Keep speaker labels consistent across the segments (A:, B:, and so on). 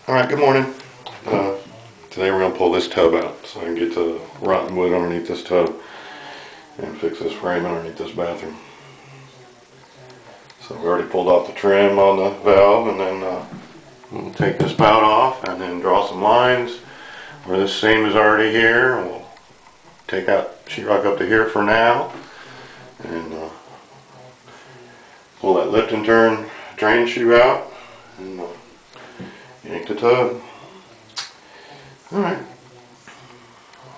A: Alright, good morning. Today we're going to pull this tub out so I can get the rotten wood underneath this tub and fix this frame underneath this bathroom. So we already pulled off the trim on the valve, and then we'll take this spout off and then draw some lines where this seam is already here. We'll take out sheetrock up to here for now and pull that lift and turn drain shoe out and yank the tub. Alright,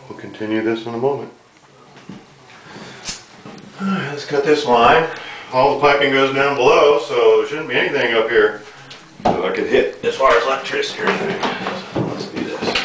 A: we'll continue this in a moment. Alright, let's cut this line. All the piping goes down below, so there shouldn't be anything up here that I could hit as far as electricity or anything. So let's do this.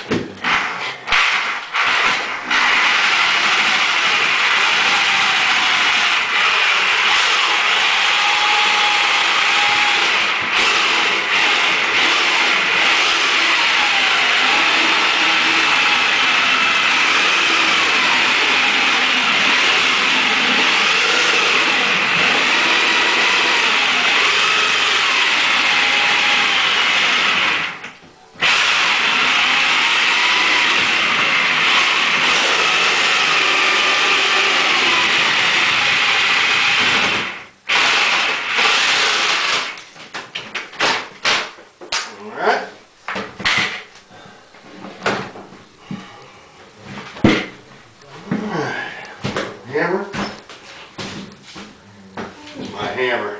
A: Hammer. This is my hammer.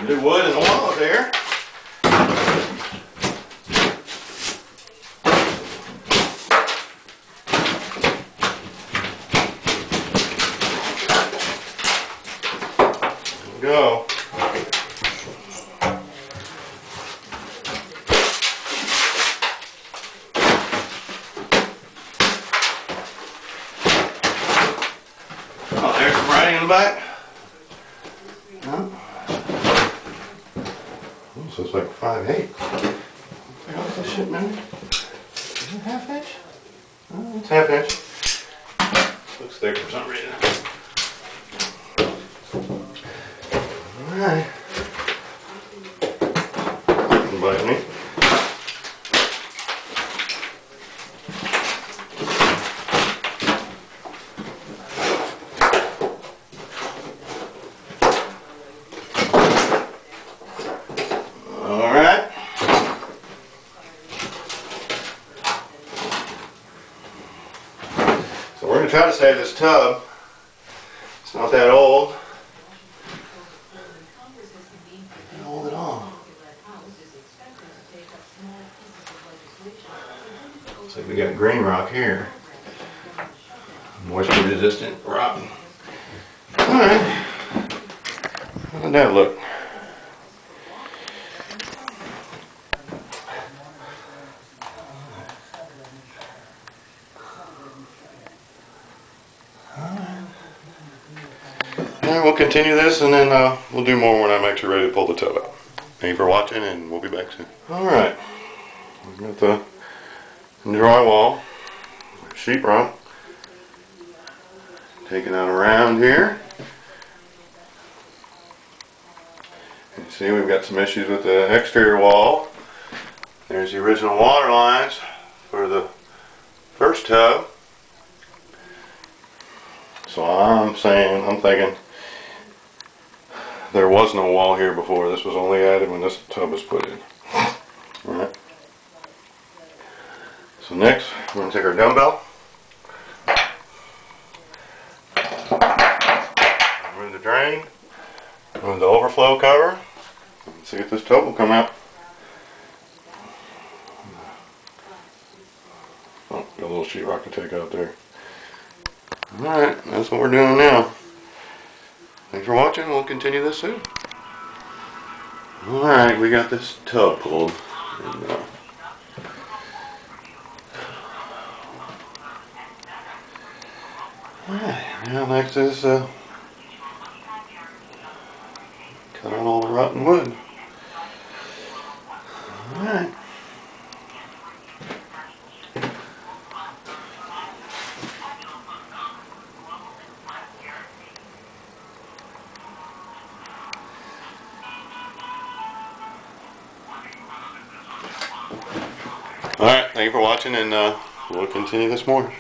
A: New wood in the wall there. There we go. Oh, there's some writing in the back. So it's like 5/8. What's this shit, man? Is it ½ inch? Oh, it's ½ inch. Looks thick for some reason. Alright. Don't bite me. Alright. So we're going to try to save this tub. It's not that old. Not old at all. Looks like we got green rock here. Moisture resistant rock. Alright. How did that look? Alright, we'll continue this and then we'll do more when I'm actually ready to pull the tub out. Thank you for watching, and we'll be back soon. Alright, we've got the drywall, sheetrock, taking out around here. You can see we've got some issues with the exterior wall. There's the original water lines for the first tub. So I'm thinking there was no wall here before. This was only added when this tub was put in. Alright. So next, we're going to take our dumbbell. flow cover and see if this tub will come out. Oh, got a little sheetrock to take out there. Alright, that's what we're doing now. Thanks for watching. We'll continue this soon. Alright, we got this tub pulled. And, alright, now next is cut out all the rotten wood. Alright. Alright, thank you for watching, and we'll continue this more.